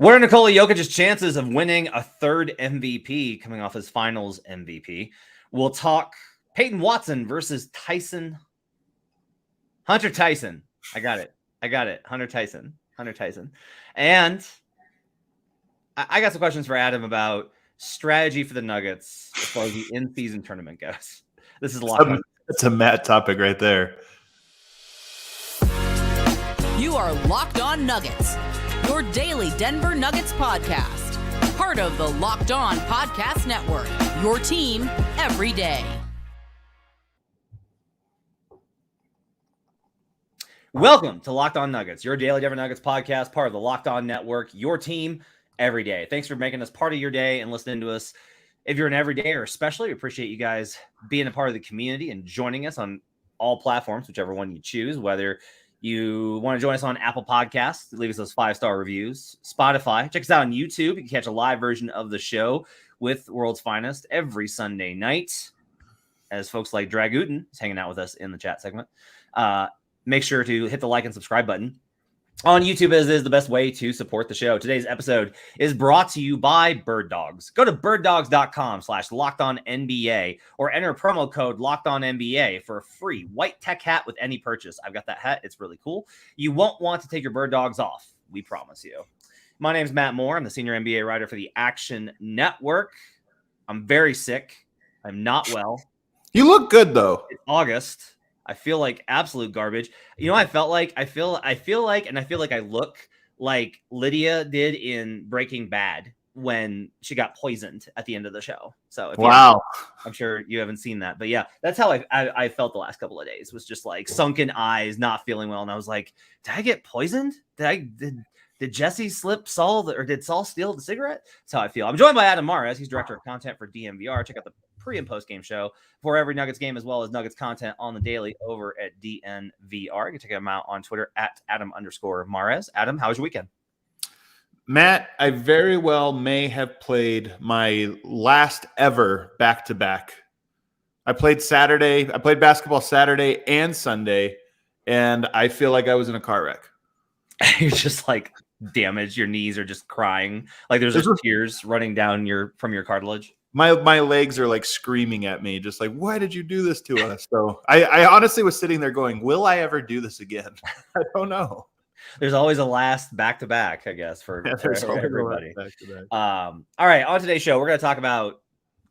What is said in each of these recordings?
What are Nikola Jokic's chances of winning a third MVP coming off his finals MVP? We'll talk Peyton Watson versus Tyson. Hunter Tyson. I got it. Hunter Tyson. And I got some questions for Adam about strategy for the Nuggets as far as the in-season tournament goes. This is Locked On. It's a Matt topic right there. You are Locked On Nuggets, your daily Denver Nuggets podcast. Part of the Locked On Podcast Network, your team every day. Welcome to Locked On Nuggets, your daily Denver Nuggets podcast, part of the Locked On Network, your team every day. Thanks for making us part of your day and listening to us. If you're an everyday or especially, we appreciate you guys being a part of the community and joining us on all platforms, whichever one you choose, whether you want to join us on Apple Podcasts, leave us those 5-star reviews, Spotify, check us out on YouTube. You can catch a live version of the show with World's Finest every Sunday night, as folks like Dragutin is hanging out with us in the chat segment. Make sure to hit the like and subscribe button on YouTube, as is the best way to support the show. Today's episode is brought to you by Birddogs. Go to birddogs.com/LockedOnNBA or enter promo code LockedOnNBA for a free white tech hat with any purchase. I've got that hat. It's really cool. You won't want to take your bird dogs off. We promise you. My name's Matt Moore. I'm the senior NBA writer for the Action Network. I'm very sick. I'm not well. You look good, though. It's August. I feel like absolute garbage. You know, I feel like I look like Lydia did in Breaking Bad when she got poisoned at the end of the show. So wow, I'm sure you haven't seen that, but yeah, that's how I felt the last couple of days. Was just like sunken eyes, not feeling well, and I was like, did I get poisoned? Did Jesse slip Saul, or did Saul steal the cigarette? That's how I feel. I'm joined by Adam Mares. He's director of content for DNVR. Check out the pre and post game show for every Nuggets game, as well as Nuggets content on the daily over at DNVR. You can check him out on Twitter at Adam_Mares. Adam, how was your weekend? Matt, I very well may have played my last ever back-to-back. I played basketball Saturday and Sunday, and I feel like I was in a car wreck. You're just like damaged. Your knees are just crying. Like there's tears running down from your cartilage. My legs are like screaming at me, just like, why did you do this to us? So I honestly was sitting there going, will I ever do this again? I don't know. There's always a last back-to-back, I guess, for everybody. Back-to-back. All right, on today's show, we're going to talk about,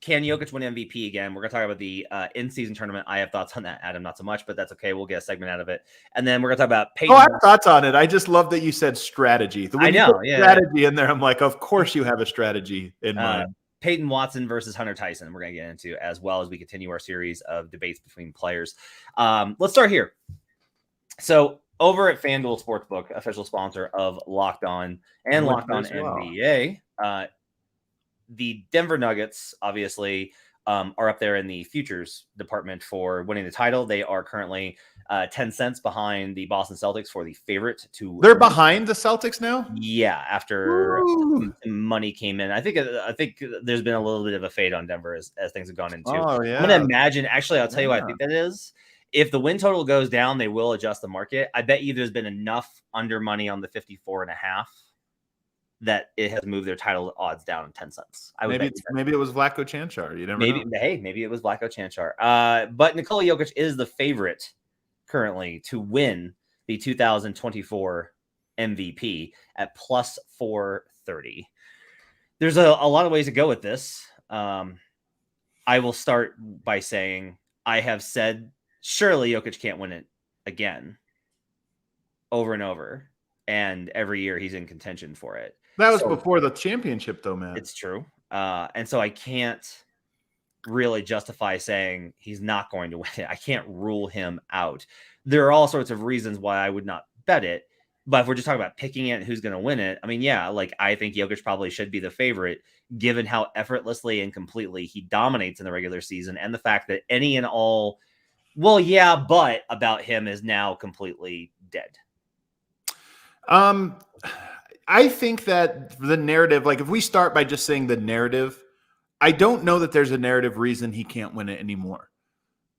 can Jokic win MVP again? We're going to talk about the in-season tournament. I have thoughts on that, Adam, not so much, but that's okay. We'll get a segment out of it. And then we're going to talk about Peyton. I have thoughts on it. I just love that you said strategy. I know, strategy in there. I'm like, of course you have a strategy in mind. Peyton Watson versus Hunter Tyson, we're going to get into, as well as we continue our series of debates between players. Let's start here. So over at FanDuel Sportsbook, official sponsor of Locked On and Locked On NBA, the Denver Nuggets obviously are up there in the futures department for winning the title. They are currently 10 cents behind the Boston Celtics for the favorite to. They're behind the Celtics now? Yeah, after money came in. I think there's been a little bit of a fade on Denver as things have gone into. Oh, yeah. I'm going to imagine, actually, I'll tell you what I think that is. If the win total goes down, they will adjust the market. I bet you there's been enough under money on the 54.5 that it has moved their title odds down 10 cents. Maybe it was Vlatko Čančar. You never know. Maybe it was Vlatko Čančar. But Nikola Jokic is the favorite currently to win the 2024 MVP at plus 430. There's a lot of ways to go with this. I will start by saying I have said surely Jokic can't win it again over and over. And every year he's in contention for it. That was before the championship, though, man. It's true. And so I can't really justify saying he's not going to win it. I can't rule him out. There are all sorts of reasons why I would not bet it. But if we're just talking about picking it and who's going to win it, I mean, yeah, like I think Jokic probably should be the favorite, given how effortlessly and completely he dominates in the regular season and the fact that any and all, well, yeah, but about him is now completely dead. I think that the narrative, like if we start by just saying the narrative, I don't know that there's a narrative reason he can't win it anymore.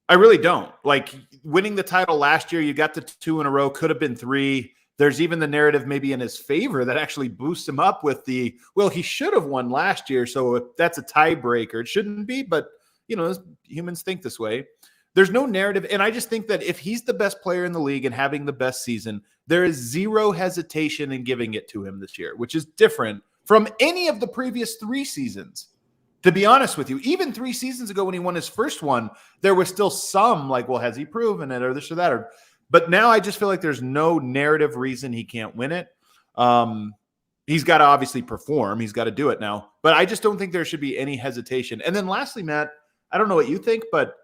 I really don't. Like winning the title last year, you got the 2 in a row, could have been 3. There's even the narrative maybe in his favor that actually boosts him up with he should have won last year, so if that's a tiebreaker. It shouldn't be, but humans think this way. There's no narrative, and I just think that if he's the best player in the league and having the best season, there is zero hesitation in giving it to him this year, which is different from any of the previous 3 seasons. To be honest with you, even 3 seasons ago when he won his first one, there was still some like, well, has he proven it or this or that? But now I just feel like there's no narrative reason he can't win it. He's got to obviously perform. He's got to do it now. But I just don't think there should be any hesitation. And then lastly, Matt, I don't know what you think, but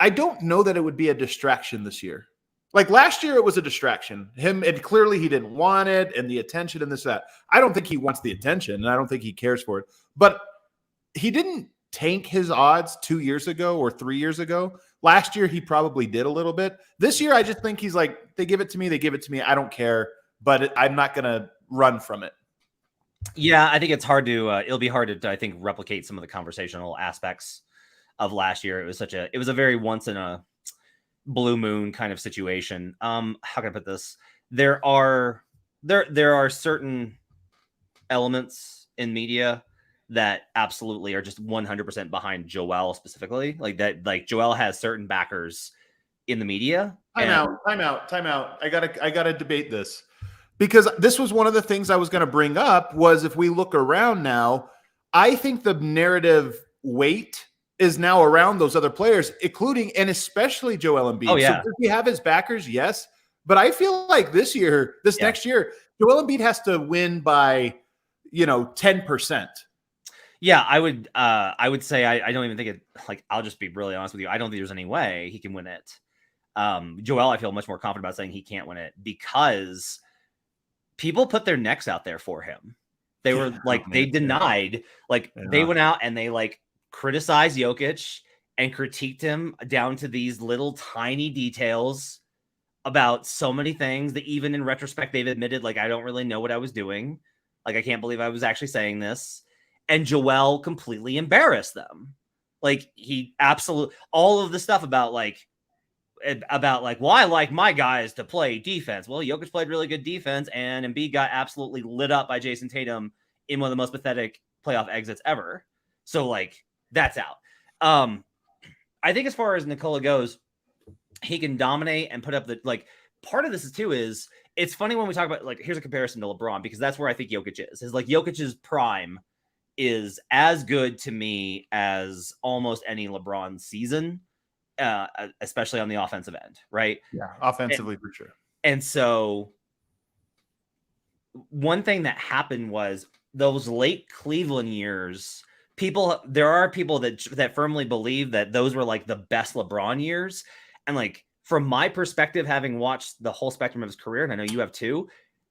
I don't know that it would be a distraction this year. Like last year, it was a distraction. And clearly he didn't want it and the attention and this, that. I don't think he wants the attention, and I don't think he cares for it. But he didn't tank his odds 2 years ago or 3 years ago. Last year, he probably did a little bit. This year, I just think he's like, they give it to me. I don't care, but I'm not going to run from it. Yeah, I think it's hard to, it'll be hard to, I think, replicate some of the conversational aspects of last year. It was a very once in a blue moon kind of situation. How can I put this? There are certain elements in media that absolutely are just 100% behind Joel specifically. Like Joel has certain backers in the media. Time out. I gotta debate this, because this was one of the things I was going to bring up was if we look around now, I think the narrative weight is now around those other players, including and especially Joel Embiid. Oh, yeah. So does he have his backers? Yes. But I feel like this next year, Joel Embiid has to win by, 10%. Yeah, I would say I don't even think it, like, I'll just be really honest with you. I don't think there's any way he can win it. Joel, I feel much more confident about saying he can't win it because people put their necks out there for him. They were they denied, they went out and they criticized Jokic and critiqued him down to these little tiny details about so many things that even in retrospect, they've admitted, I don't really know what I was doing. I can't believe I was actually saying this. And Joel completely embarrassed them. He absolutely, all of the stuff about well, I like my guys to play defense. Well, Jokic played really good defense, and Embiid got absolutely lit up by Jason Tatum in one of the most pathetic playoff exits ever. So, that's out. I think as far as Nikola goes, he can dominate and put up part of this is it's funny when we talk about, here's a comparison to LeBron, because that's where I think Jokic is. Jokic's prime is as good to me as almost any LeBron season, especially on the offensive end, right? Yeah, offensively for sure. And so one thing that happened was those late Cleveland years, there are people that firmly believe that those were the best LeBron years. And from my perspective, having watched the whole spectrum of his career, and I know you have too,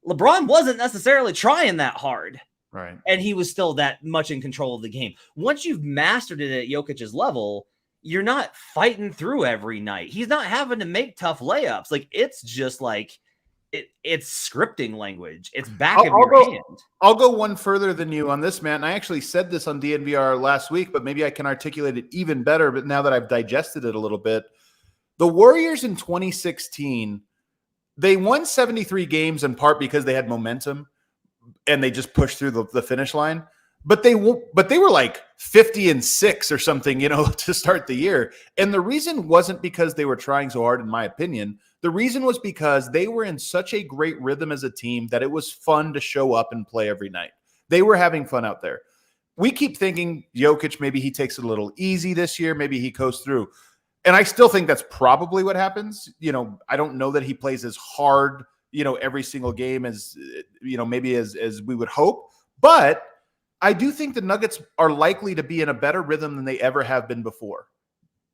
LeBron wasn't necessarily trying that hard. Right. And he was still that much in control of the game. Once you've mastered it at Jokic's level, you're not fighting through every night. He's not having to make tough layups. It's just it's scripting language. It's back of your hand. I'll go one further than you on this, man. And I actually said this on DNVR last week, but maybe I can articulate it even better. But now that I've digested it a little bit, the Warriors in 2016, they won 73 games in part because they had momentum and they just pushed through the finish line. But they were 50-6 or something, to start the year. And the reason wasn't because they were trying so hard, in my opinion. The reason was because they were in such a great rhythm as a team that it was fun to show up and play every night. They were having fun out there. We keep thinking Jokic, maybe he takes it a little easy this year. Maybe he coasts through. And I still think that's probably what happens. I don't know that he plays as hard, every single game as, maybe as we would hope. But I do think the Nuggets are likely to be in a better rhythm than they ever have been before.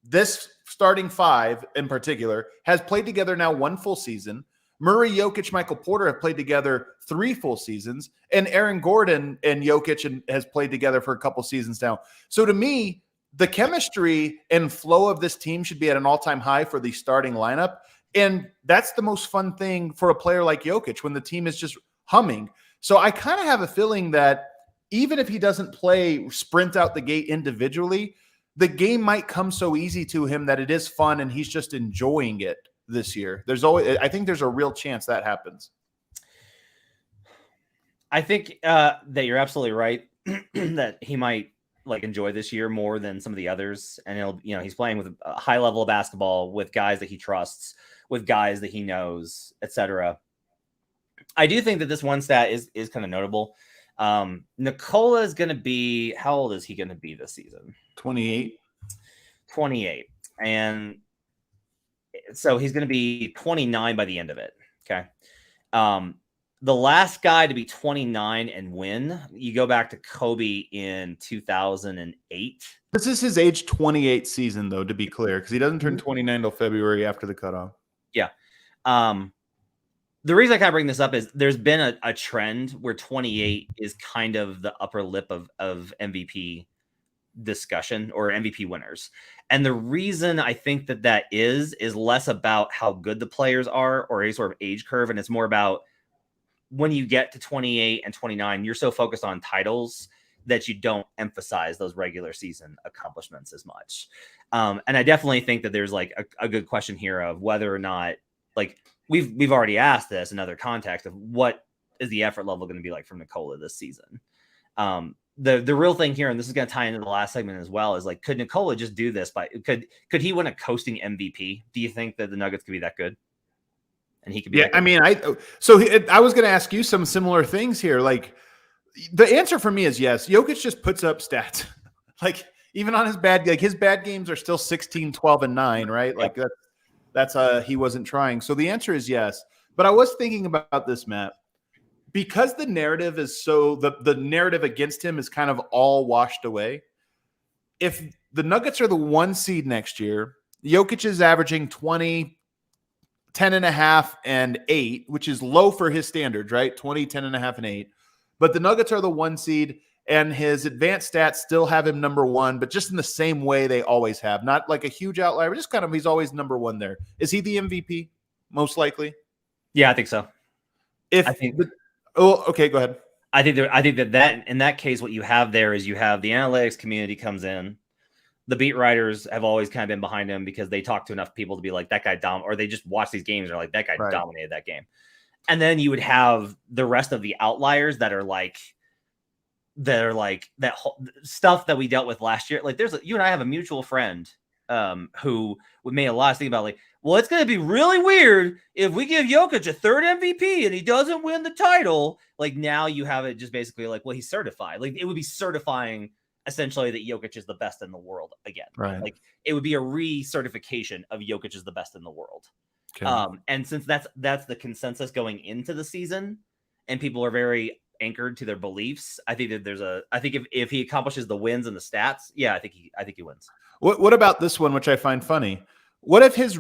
This starting 5 in particular has played together now 1 full season. Murray, Jokic, Michael Porter have played together 3 full seasons. And Aaron Gordon and Jokic has played together for a couple seasons now. So to me, the chemistry and flow of this team should be at an all-time high for the starting lineup. And that's the most fun thing for a player like Jokic, when the team is just humming. So I kind of have a feeling that even if he doesn't sprint out the gate individually, the game might come so easy to him that it is fun and he's just enjoying it this year. I think there's a real chance that happens. I think that you're absolutely right that he might like enjoy this year more than some of the others, and he's playing with a high level of basketball with guys that he trusts, with guys that he knows, etc. I do think that this one stat is kind of notable. Nikola is going to be, how old is he going to be this season? 28. 28, and so he's going to be 29 by the end of it. Okay. The last guy to be 29 and win, you go back to Kobe in 2008. This is his age 28 season, though, to be clear, because he doesn't turn 29 till February after the cutoff. Yeah. The reason I kind of bring this up is there's been a trend where 28 is kind of the upper lip of MVP discussion or MVP winners. And the reason I think that is less about how good the players are or any sort of age curve, and it's more about when you get to 28 and 29, you're so focused on titles that you don't emphasize those regular season accomplishments as much. And I definitely think that there's like a good question here of whether or not, like we've already asked this in other context of what is the effort level going to be like from Nikola this season. The real thing here, and this is going to tie into the last segment as well, is like, could Nikola just do this could he win a coasting MVP? Do you think that the Nuggets could be that good? And he could be. Yeah, I mean, I was going to ask you some similar things here. Like, the answer for me is yes. Jokic just puts up stats. Like, even on his bad games are still 16, 12, and 9, right? Yeah. Like that's he wasn't trying. So the answer is yes. But I was thinking about this, Matt, because the narrative is the narrative against him is kind of all washed away. If the Nuggets are the 1 seed next year, Jokic is averaging 20, 10.5 and 8, which is low for his standards, right? 20, 10.5 and 8. But the Nuggets are the 1 seed, and his advanced stats still have him number 1, but just in the same way they always have. Not like a huge outlier, but just kind of he's always number 1 there. Is he the MVP? Most likely. Yeah, I think so. Okay, go ahead. I think that in that case, what you have there is you have the analytics community comes in. The beat writers have always kind of been behind him because they talk to enough people to be like, that guy or they just watch these games and are like, that guy dominated that game. And then you would have the rest of the outliers that are like that whole stuff that we dealt with last year. Like you and I have a mutual friend who would made a lot of things about like, well, it's going to be really weird if we give Jokic a third MVP and he doesn't win the title. Like now you have it just basically like, well, he's certified. Like it would be certifying essentially that Jokic is the best in the world again. Right. Like it would be a recertification of Jokic is the best in the world. Okay. And since that's the consensus going into the season and people are very anchored to their beliefs, I think that I think if he accomplishes the wins and the stats, yeah, I think he wins. What about this one, which I find funny? What if his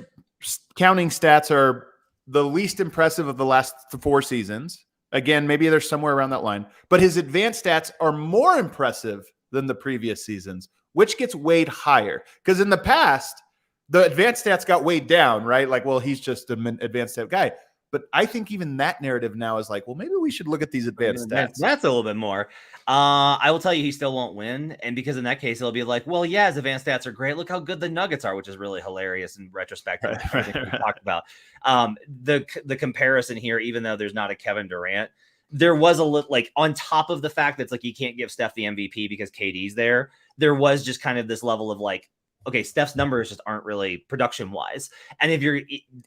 counting stats are the least impressive of the last 4 seasons? Again, maybe they're somewhere around that line, but his advanced stats are more impressive than the previous seasons, which gets weighed higher. Because in the past, the advanced stats got weighed down, right? Like, well, he's just an advanced stat guy. But I think even that narrative now is like, well, maybe we should look at these advanced stats. That's a little bit more. I will tell you, he still won't win. And because in that case, it'll be like, well, yeah, his advanced stats are great. Look how good the Nuggets are, which is really hilarious in retrospect. Right. We talked about the comparison here, even though there's not a Kevin Durant, there was a little like on top of the fact that it's like you can't give Steph the MVP because KD's there. There was just kind of this level of like, okay, Steph's numbers just aren't really production wise. And if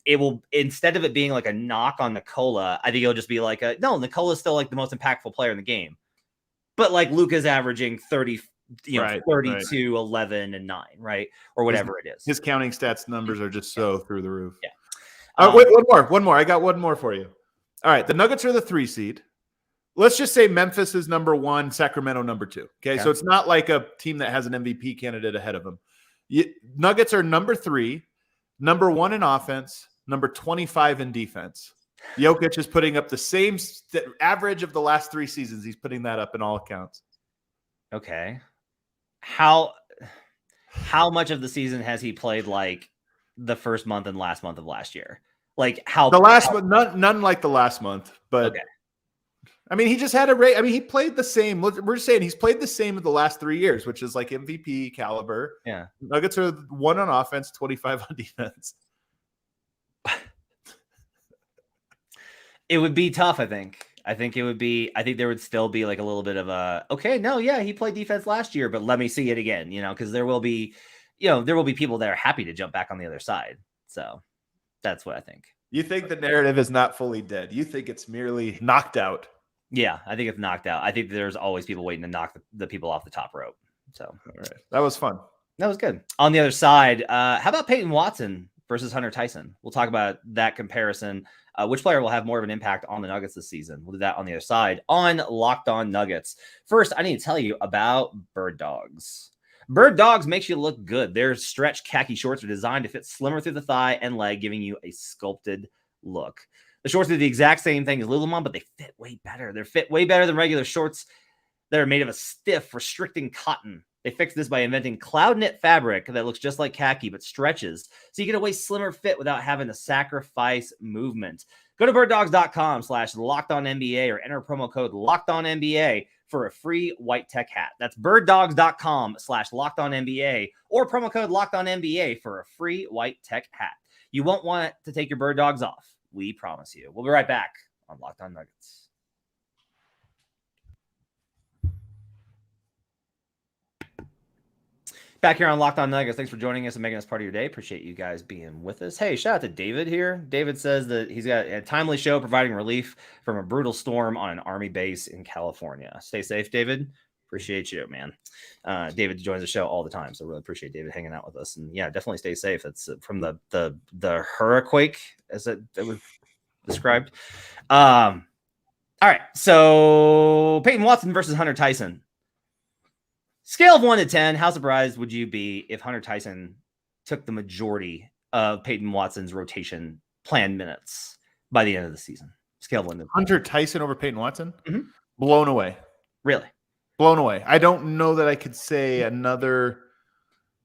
it will, instead of it being like a knock on Nikola, I think it'll just be like no, Nikola's still like the most impactful player in the game. But like Luka's averaging 30, 32, 11 and 9, right? Or whatever it is. His counting stats numbers are just so through the roof. Yeah. Wait, one more. I got one more for you. All right. The Nuggets are the 3 seed. Let's just say Memphis is number 1, Sacramento number 2. Okay. So it's not like a team that has an MVP candidate ahead of them. Nuggets are number 3, number 1 in offense, number 25 in defense. Jokic is putting up the same average of the last 3 seasons. He's putting that up in all accounts. Okay. How much of the season has he played like the first month and last month of last year? Like none like the last month, but okay. I mean, he just had he played the same. We're just saying he's played the same in the last 3 years, which is like MVP caliber. Yeah. Nuggets are 1 on offense, 25 on defense. It would be tough, I think. I think it would be. I think there would still be like a little bit of a okay. No, yeah, he played defense last year, but let me see it again. Because there will be, there will be people that are happy to jump back on the other side. So that's what I think. You think the narrative is not fully dead? You think it's merely knocked out? Yeah, I think it's knocked out. I think there's always people waiting to knock the people off the top rope. So all right, that was fun. That was good. On the other side, how about Peyton Watson versus Hunter Tyson? We'll talk about that comparison. Which player will have more of an impact on the Nuggets this season? We'll do that on the other side on Locked On Nuggets. First, I need to tell you about Birddogs. Birddogs makes you look good. Their stretch khaki shorts are designed to fit slimmer through the thigh and leg, giving you a sculpted look. The shorts do the exact same thing as Lululemon, but they fit way better. They fit way better than regular shorts that are made of a stiff, restricting cotton. They fixed this by inventing cloud knit fabric that looks just like khaki but stretches, so you get a way slimmer fit without having to sacrifice movement. Go to birddogs.com/LockedOnNBA or enter promo code LockedOnNBA for a free white tech hat. That's birddogs.com/LockedOnNBA or promo code LockedOnNBA for a free white tech hat. You won't want to take your bird dogs off. We promise you. We'll be right back on Locked On Nuggets. Back here on Locked On Nuggets. Thanks for joining us and making us part of your day. Appreciate you guys being with us. Hey, shout out to David here. David says that he's got a timely show providing relief from a brutal storm on an Army base in California. Stay safe, David. Appreciate you, man. David joins the show all the time, so really appreciate David hanging out with us. And yeah, definitely stay safe. That's from the hurricane, as it was described. All right, so Peyton Watson versus Hunter Tyson. Scale of 1 to 10, how surprised would you be if Hunter Tyson took the majority of Peyton Watson's rotation planned minutes by the end of the season? Scale of 1 to 10. Hunter Tyson over Peyton Watson? Mm-hmm. Blown away. Really? Blown away. I don't know that I could say another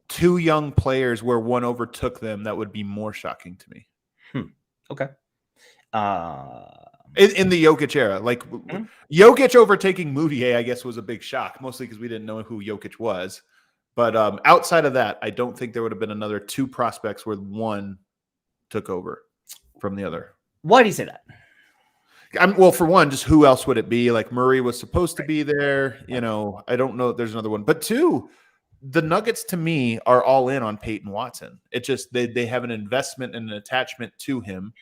two young players where one overtook them that would be more shocking to me. Okay. In the Jokic era, like Jokic overtaking Moutier, I guess was a big shock, mostly because we didn't know who Jokic was. But outside of that, I don't think there would have been another two prospects where one took over from the other. Why do you say that? Well, for one, just who else would it be? Like Murray was supposed to be there. I don't know if there's another one. But two, the Nuggets to me are all in on Peyton Watson. It just they have an investment and an attachment to him.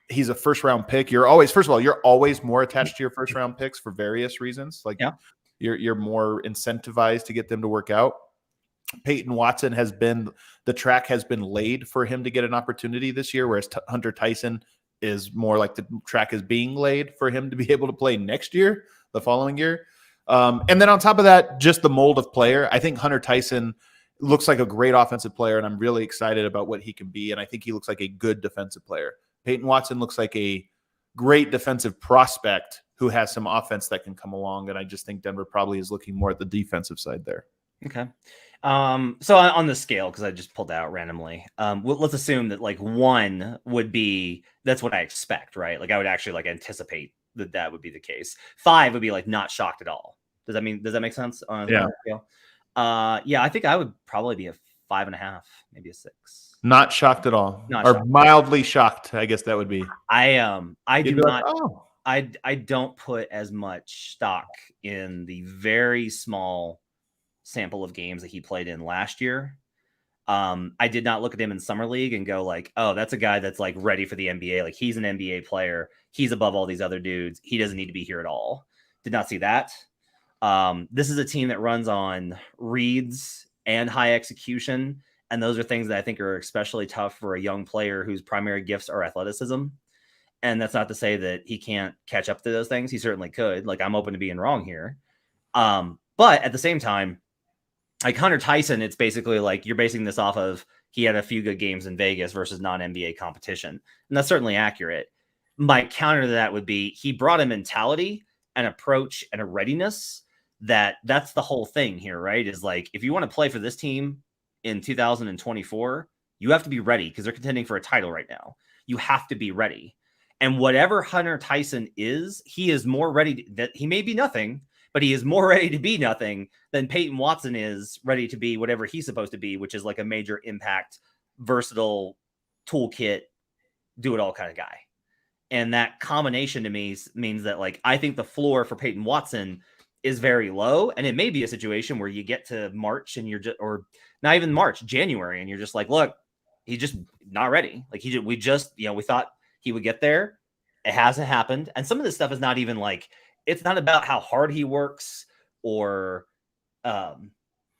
He's a first-round pick. You're always more attached to your first-round picks for various reasons. Like you're more incentivized to get them to work out. Peyton Watson the track has been laid for him to get an opportunity this year, whereas Hunter Tyson is more like the track is being laid for him to be able to play next year, the following year. And then on top of that, just the mold of player. I think Hunter Tyson looks like a great offensive player, and I'm really excited about what he can be. And I think he looks like a good defensive player. Peyton Watson looks like a great defensive prospect who has some offense that can come along. And I just think Denver probably is looking more at the defensive side there. Okay. So on the scale, because I just pulled that out randomly, let's assume that like 1 would be, that's what I expect, right? Like I would actually like anticipate that would be the case. 5 would be like not shocked at all. Does that make sense? On the scale? Yeah, I think I would probably be a 5.5, maybe a 6. Not shocked at all, mildly shocked. I guess that would be. I do not. Like, oh. I don't put as much stock in the very small sample of games that he played in last year. I did not look at him in summer league and go like, oh, that's a guy that's like ready for the NBA. Like he's an NBA player. He's above all these other dudes. He doesn't need to be here at all. Did not see that. This is a team that runs on reads and high execution. And those are things that I think are especially tough for a young player whose primary gifts are athleticism. And that's not to say that he can't catch up to those things. He certainly could. Like I'm open to being wrong here. But at the same time, like Hunter Tyson, it's basically like you're basing this off of he had a few good games in Vegas versus non-NBA competition. And that's certainly accurate. My counter to that would be he brought a mentality, an approach, and a readiness that's the whole thing here, right? Is like, if you want to play for this team in 2024, you have to be ready because they're contending for a title right now. You have to be ready. And whatever Hunter Tyson is, he is more ready that he may be nothing, but he is more ready to be nothing than Peyton Watson is ready to be whatever he's supposed to be, which is like a major impact, versatile toolkit, do it all kind of guy. And that combination to me means that, like, I think the floor for Peyton Watson is very low. And it may be a situation where you get to March and you're just, or not even March, January, and you're just like, look, he's just not ready. Like, we thought he would get there. It hasn't happened. And some of this stuff is not even like, it's not about how hard he works or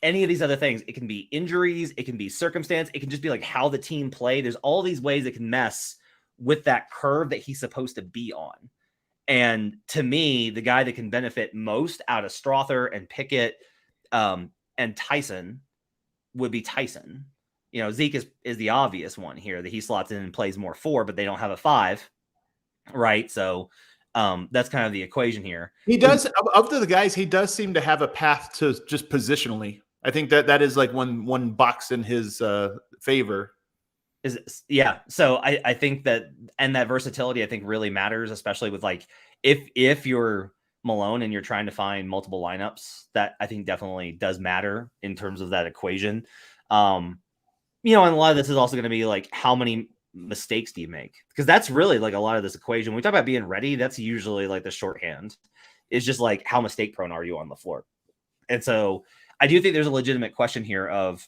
any of these other things. It can be injuries. It can be circumstance. It can just be like how the team play. There's all these ways it can mess with that curve that he's supposed to be on. And to me, the guy that can benefit most out of Strother and Pickett and Tyson would be Tyson. You know, Zeke is the obvious one here that he slots in and plays more 4, but they don't have a 5, right? So that's kind of the equation here. He does, of the guys, he does seem to have a path to just positionally. I think that is like one box in his favor. So I think that versatility, I think, really matters, especially with, like, if you're Malone and you're trying to find multiple lineups, that I think definitely does matter in terms of that equation. And a lot of this is also going to be like, how many mistakes do you make? Because that's really like a lot of this equation. When we talk about being ready, that's usually like the shorthand. It's just like, how mistake prone are you on the floor? And so I do think there's a legitimate question here of,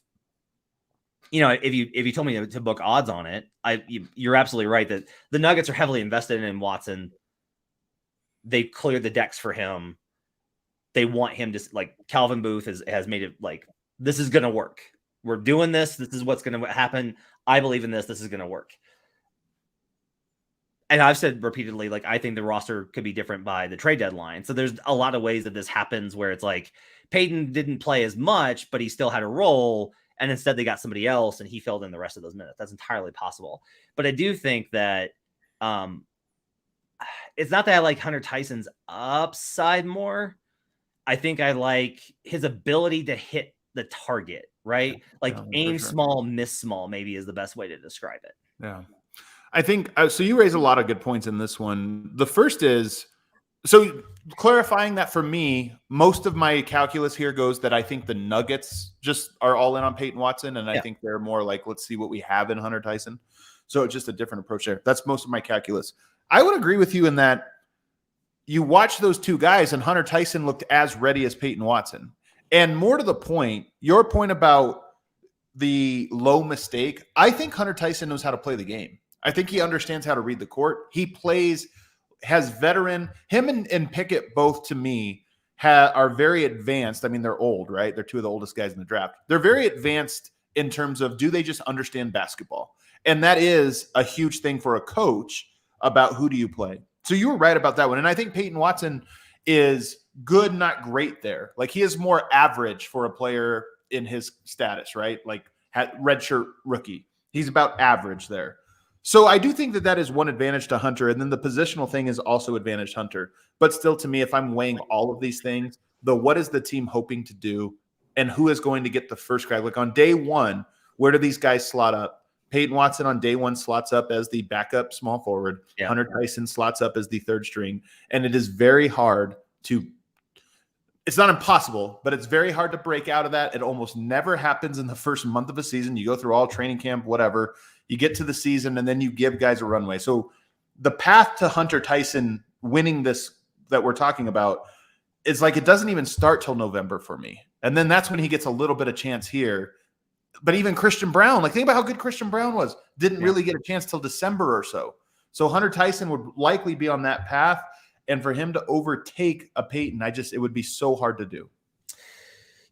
if you told me to book odds on it, you're absolutely right that the Nuggets are heavily invested in Watson. They cleared the decks for him. They want him to, like, Calvin Booth has made it like, this is going to work. We're doing this. This is what's going to happen. I believe in this. This is going to work. And I've said repeatedly, like, I think the roster could be different by the trade deadline. So there's a lot of ways that this happens where it's like Peyton didn't play as much, but he still had a role. And instead they got somebody else and he filled in the rest of those minutes. That's entirely possible. But I do think that it's not that I like Hunter Tyson's upside more. I think I like his ability to hit the target, right? Like, aim small, miss small, maybe is the best way to describe it. Yeah. I think so. You raise a lot of good points in this one. The first is, so clarifying that for me, most of my calculus here goes that I think the Nuggets just are all in on Peyton Watson. And I think they're more like, let's see what we have in Hunter Tyson. So it's just a different approach there. That's most of my calculus. I would agree with you in that you watch those two guys and Hunter Tyson looked as ready as Peyton Watson. And more to the point, your point about the low mistake, I think Hunter Tyson knows how to play the game. I think he understands how to read the court. He plays, has veteran, him and Pickett both, to me, are very advanced. I mean, they're old, right? They're two of the oldest guys in the draft. They're very advanced in terms of, do they just understand basketball? And that is a huge thing for a coach about who do you play. So you were right about that one. And I think Peyton Watson is good, not great there. Like, he is more average for a player in his status, right? Like, redshirt rookie. He's about average there. So I do think that is one advantage to Hunter. And then the positional thing is also advantage Hunter. But still, to me, if I'm weighing all of these things, what is the team hoping to do and who is going to get the first crack? Like, on day one, where do these guys slot up? Peyton Watson on day one slots up as the backup small forward. Yeah. Hunter Tyson slots up as the third string. And it is very hard to – it's not impossible, but it's very hard to break out of that. It almost never happens in the first month of a season. You go through all training camp, whatever. You get to the season, and then you give guys a runway. So the path to Hunter Tyson winning this that we're talking about is like, it doesn't even start till November for me. And then that's when he gets a little bit of chance here. But even Christian Brown, like, think about how good Christian Brown was. Didn't really get a chance till December or so. So Hunter Tyson would likely be on that path. And for him to overtake a Peyton, it would be so hard to do.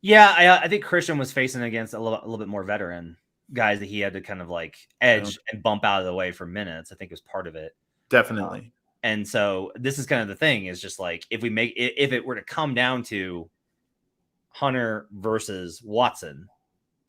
Yeah, I think Christian was facing against a little bit more veteran guys that he had to kind of like edge and bump out of the way for minutes. I think was part of it. Definitely. And so this is kind of the thing, is just like, if it were to come down to Hunter versus Watson,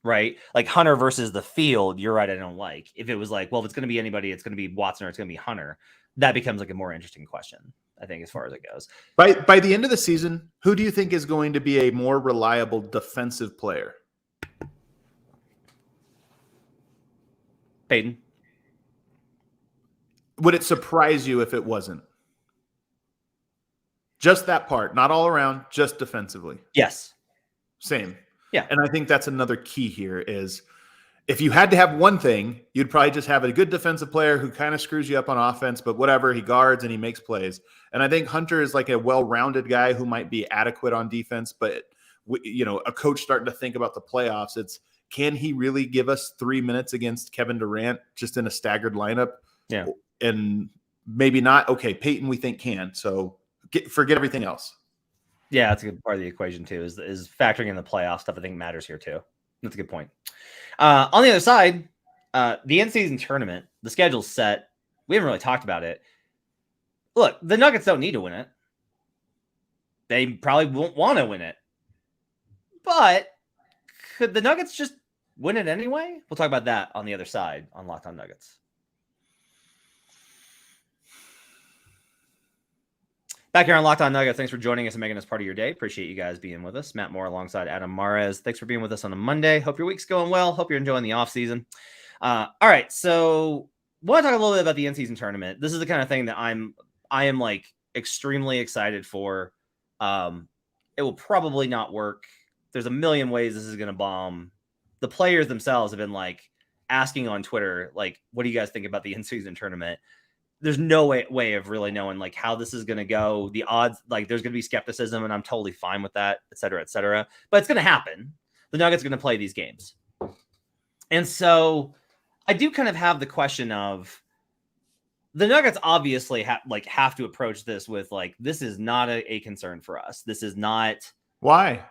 right? Like, Hunter versus the field, you're right, I don't like. If it was like, well, if it's going to be anybody, it's going to be Watson or it's going to be Hunter, that becomes like a more interesting question, I think, as far as it goes. By the end of the season, who do you think is going to be a more reliable defensive player? Peyton. Would it surprise you if it wasn't? Just that part, not all around, just defensively. Yes. Same. Yeah. And I think that's another key here is if you had to have one thing, you'd probably just have a good defensive player who kind of screws you up on offense, but whatever, he guards and he makes plays. And I think Hunter is like a well-rounded guy who might be adequate on defense, but a coach starting to think about the playoffs, it's, can he really give us 3 minutes against Kevin Durant just in a staggered lineup? Yeah. And maybe not. Okay, Peyton we think can. So forget everything else. Yeah, that's a good part of the equation too, is factoring in the playoff stuff I think matters here too. That's a good point. On the other side, the in-season tournament, the schedule's set. We haven't really talked about it. Look, the Nuggets don't need to win it. They probably won't want to win it. But could the Nuggets just win it anyway? We'll talk about that on the other side on Locked On Nuggets. Back here on Locked On Nuggets, thanks for joining us and making us part of your day. Appreciate you guys being with us. Matt Moore alongside Adam Mares. Thanks for being with us on a Monday. Hope your week's going well. Hope you're enjoying the offseason. All right, so I want to talk a little bit about the in-season tournament. This is the kind of thing that I am like extremely excited for. It will probably not work. There's a million ways this is going to bomb. The players themselves have been like asking on Twitter, like, what do you guys think about the in-season tournament? There's no way of really knowing like how this is going to go. The odds, like there's going to be skepticism, and I'm totally fine with that, et cetera, et cetera. But it's going to happen. The Nuggets are going to play these games. And so I do kind of have the question of the Nuggets obviously have to approach this with like, this is not a concern for us. This is not. Why?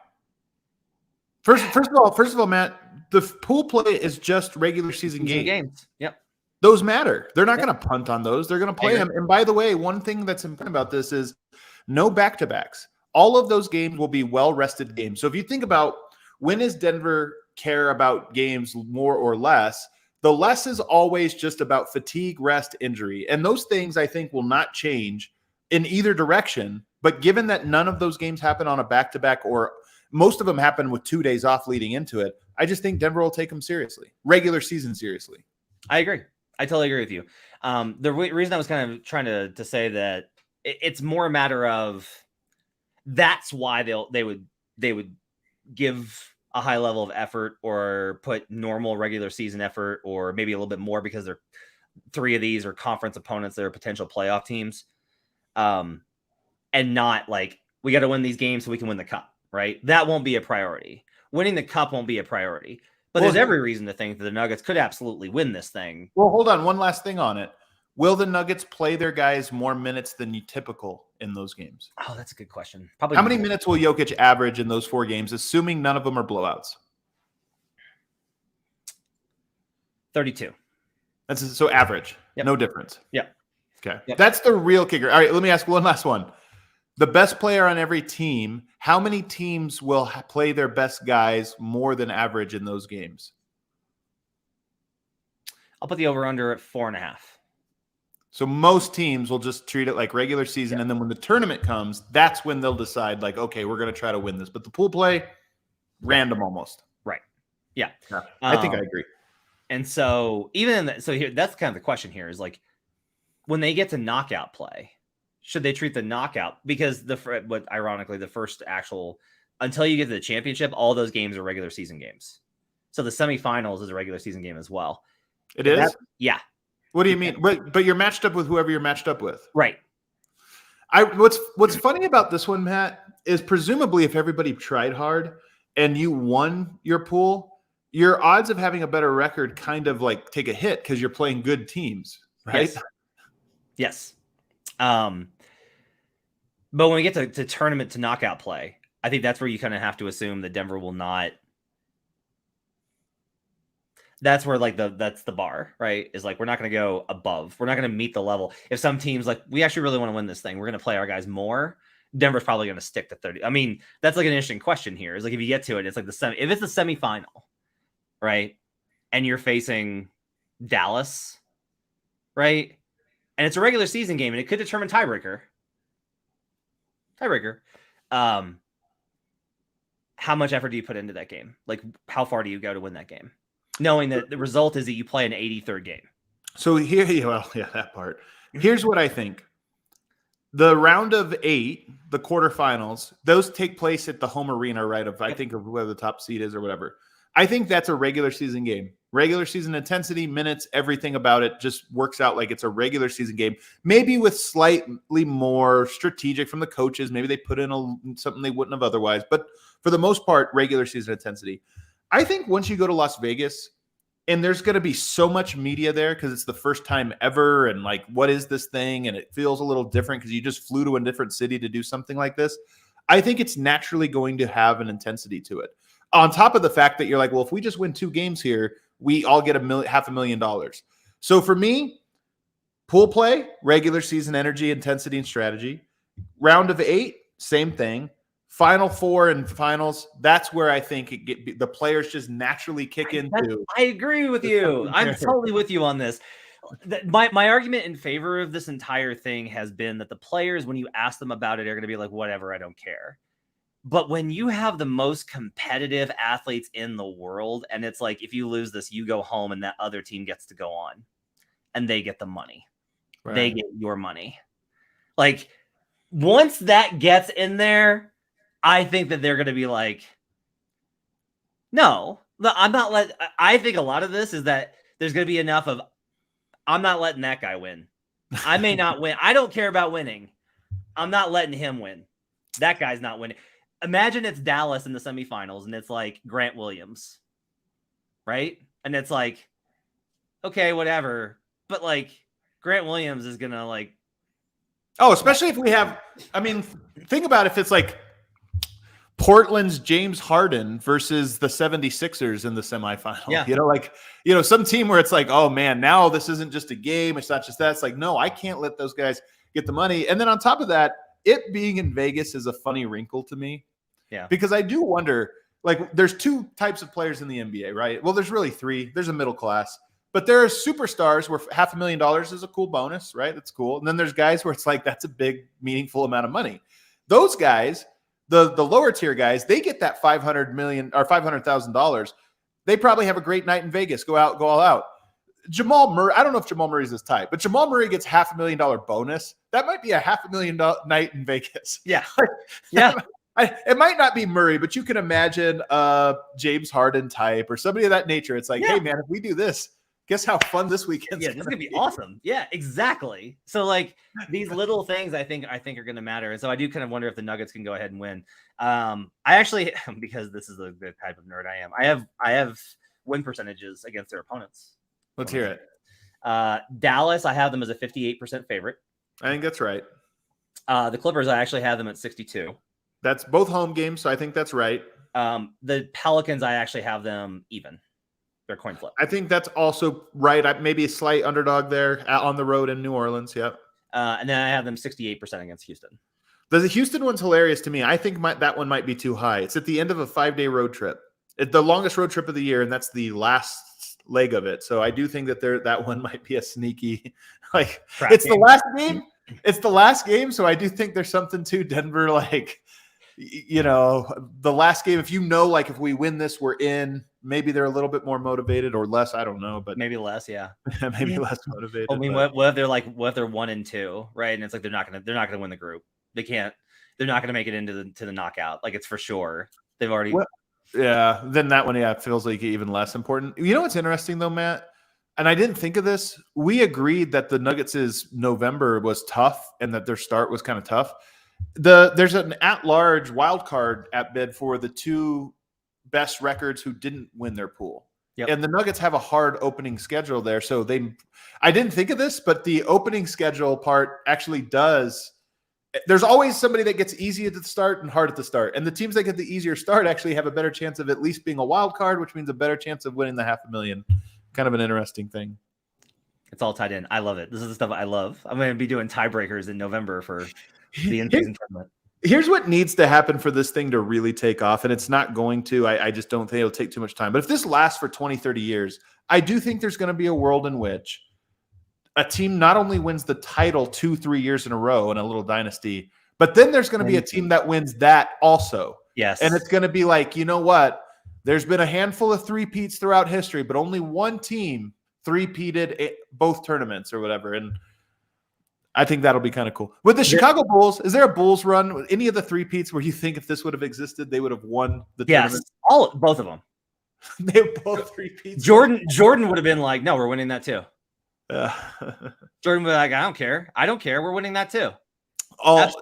First of all, Matt, the pool play is just regular season games. Yep. Those matter. They're not going to punt on those. They're going to play them. And by the way, one thing that's important about this is no back-to-backs. All of those games will be well-rested games. So if you think about when does Denver care about games more or less, the less is always just about fatigue, rest, injury. And those things I think will not change in either direction. But given that none of those games happen on a back-to-back or most of them happen with 2 days off leading into it, I just think Denver will take them seriously. Regular season seriously. I agree. I totally agree with you. The reason I was kind of trying to say that it's more a matter of that's why they would give a high level of effort or put normal regular season effort or maybe a little bit more because they're 3 of these are conference opponents that are potential playoff teams. And not like we got to win these games so we can win the cup, right? That won't be a priority. Winning the cup won't be a priority. But there's every reason to think that the Nuggets could absolutely win this thing. Well, hold on. One last thing on it. Will the Nuggets play their guys more minutes than typical in those games? Oh, that's a good question. Probably. How many minutes will Jokic average in those 4 games, assuming none of them are blowouts? 32. That's so average. Yep. No difference. Yep. Okay. Yep. That's the real kicker. All right, let me ask one last one. The best player on every team, how many teams will play their best guys more than average in those games? I'll put the over-under at 4.5. So most teams will just treat it like regular season, and then when the tournament comes, that's when they'll decide, like, okay, we're going to try to win this. But the pool play, random almost. Right. Yeah. I think I agree. And so even in so here, that's kind of the question here is like when they get to knockout play, should they treat the knockout? Because ironically, the first actual, until you get to the championship, all those games are regular season games. So the semifinals is a regular season game as well. It is? Yeah. What do you mean? But you're matched up with whoever you're matched up with. Right. What's funny about this one, Matt, is presumably if everybody tried hard and you won your pool, your odds of having a better record kind of like take a hit because you're playing good teams, right? Yes. But when we get to tournament to knockout play, I think that's where you kind of have to assume that Denver will not. That's where like that's the bar, right? Is like we're not going to go above. We're not going to meet the level. If some teams like we actually really want to win this thing, we're going to play our guys more. Denver's probably going to stick to 30. I mean, that's like an interesting question here. Is like if you get to it, it's like if it's the semifinal, right? And you're facing Dallas, right? And it's a regular season game, and it could determine tiebreaker. How much effort do you put into that game? Like, how far do you go to win that game? Knowing that the result is that you play an 83rd game. So that part. Here's what I think. The round of 8, the quarterfinals, those take place at the home arena, right? I think of where the top seed is or whatever. I think that's a regular season game. Regular season intensity, minutes, everything about it just works out like it's a regular season game. Maybe with slightly more strategic from the coaches. Maybe they put in something they wouldn't have otherwise. But for the most part, regular season intensity. I think once you go to Las Vegas, and there's going to be so much media there because it's the first time ever, and like, what is this thing? And it feels a little different because you just flew to a different city to do something like this. I think it's naturally going to have an intensity to it. On top of the fact that you're like, well, if we just win 2 games here, we all get $500,000. So for me, pool play, regular season energy, intensity, and strategy. Round of 8, same thing. Final 4 and finals, that's where I think the players just naturally kick into. I agree with you. I'm totally with you on this. My argument in favor of this entire thing has been that the players, when you ask them about it, are going to be like, whatever, I don't care. But when you have the most competitive athletes in the world, and it's like, if you lose this, you go home and that other team gets to go on and they get the money. Right. They get your money. Like, once that gets in there, I think that they're going to be like, no, I'm not I think a lot of this is that there's going to be enough of, I'm not letting that guy win. I may not win. I don't care about winning. I'm not letting him win. That guy's not winning. Imagine it's Dallas in the semifinals and it's like Grant Williams, right? And it's like, okay, whatever. But like Grant Williams is going to like. Oh, especially if we have, I mean, think about if it's like Portland's James Harden versus the 76ers in the semifinal. Yeah. Some team where it's like, oh man, now this isn't just a game. It's not just that. It's like, no, I can't let those guys get the money. And then on top of that, it being in Vegas is a funny wrinkle to me. Yeah. Because I do wonder, like, there's 2 types of players in the NBA, right? Well, there's really 3. There's a middle class, but there are superstars where $500,000 is a cool bonus, right? That's cool. And then there's guys where it's like, that's a big, meaningful amount of money. Those guys, the lower tier guys, they get that $500,000. They probably have a great night in Vegas, go all out. Jamal Murray, I don't know if Jamal Murray's this type, but Jamal Murray gets $500,000 bonus. That might be a $500,000 night in Vegas. Yeah. Yeah. It might not be Murray, but you can imagine James Harden type or somebody of that nature. It's like, hey man, if we do this, guess how fun this weekend is. Yeah, this is gonna be awesome. Yeah, exactly. So like these little things I think are gonna matter. And so I do kind of wonder if the Nuggets can go ahead and win. I actually, because this is the type of nerd I am, I have win percentages against their opponents. Let's hear it. Dallas, I have them as a 58% favorite. I think that's right. The Clippers, I actually have them at 62. That's both home games, so I think that's right. The Pelicans, I actually have them even. They're coin flip. I think that's also right. Maybe a slight underdog there on the road in New Orleans. Yep. And then I have them 68% against Houston. The Houston one's hilarious to me. I think that one might be too high. It's at the end of a 5-day road trip. It's the longest road trip of the year, and that's the last leg of it. So I do think that that one might be a sneaky, like, it's the last game. It's the last game. So I do think there's something to Denver, like, the last game, if like if we win this, we're in. Maybe they're a little bit more motivated or less. I don't know, but maybe less. Yeah, maybe less motivated. I mean, what if they're 1-2, right? And it's like they're not gonna win the group. They're not gonna make it into the knockout. Like it's for sure. They've already. Yeah. Then that one, feels like even less important. You know what's interesting though, Matt? And I didn't think of this. We agreed that the Nuggets' November was tough and that their start was kind of tough. There's an at-large wild card at bid for the 2 best records who didn't win their pool. Yep. And the Nuggets have a hard opening schedule there. So I didn't think of this, but the opening schedule part actually does. There's always somebody that gets easy at the start and hard at the start. And the teams that get the easier start actually have a better chance of at least being a wild card, which means a better chance of winning the $500,000. Kind of an interesting thing. It's all tied in. I love it. This is the stuff I love. I'm going to be doing tiebreakers in November for the in-season tournament. Here's what needs to happen for this thing to really take off, and it's not going to. I just don't think it'll take too much time. But if this lasts for 20, 30 years, I do think there's going to be a world in which a team not only wins the title 2-3 years in a row in a little dynasty, but then there's going to be a team that wins that also. Yes. And it's going to be like, you know what? There's been a handful of three-peats throughout history, but only one team three-peated both tournaments or whatever. And I think that'll be kind of cool. With the Chicago Bulls, is there a Bulls run? Any of the three-peats where you think if this would have existed, they would have won the tournament? Yes, both of them. They both repeat. Jordan would have been like, no, we're winning that too. Uh, Jordan would be like, I don't care. We're winning that too.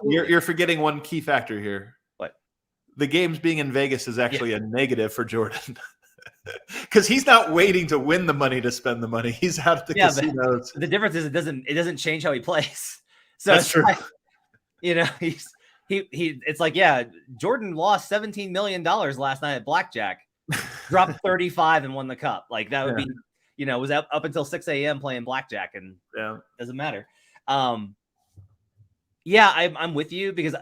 You're forgetting one key factor here. What? The games being in Vegas is actually a negative for Jordan. Because he's not waiting to win the money to spend the money. He's out at the casinos. The difference is it doesn't change how he plays. So that's true. Like, it's like, Jordan lost $17 million last night at blackjack, dropped 35 and won the cup. Like that would be, was up until 6 a.m. playing blackjack, and doesn't matter. I'm with you, because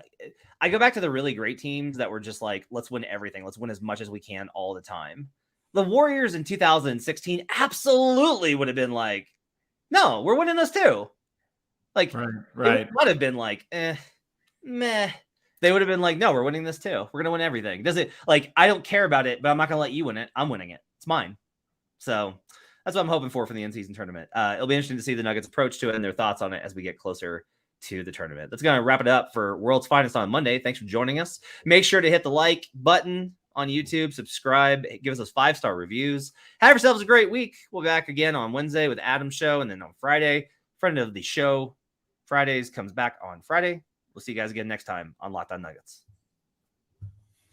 I go back to the really great teams that were just like, let's win everything. Let's win as much as we can all the time. The Warriors in 2016 absolutely would have been like, no, we're winning this too. Like, right. It would have been like, meh. They would have been like, no, we're winning this too. We're going to win everything. Does it, like, I don't care about it, but I'm not going to let you win it. I'm winning it. It's mine. So that's what I'm hoping for the in-season tournament. It'll be interesting to see the Nuggets' approach to it and their thoughts on it as we get closer to the tournament. That's going to wrap it up for World's Finest on Monday. Thanks for joining us. Make sure to hit the like button on YouTube, subscribe, give us those 5-star reviews. Have yourselves a great week. We'll be back again on Wednesday with Adam's show, and then on Friday, friend of the show Fridays comes back on Friday. We'll see you guys again next time on Locked On Nuggets.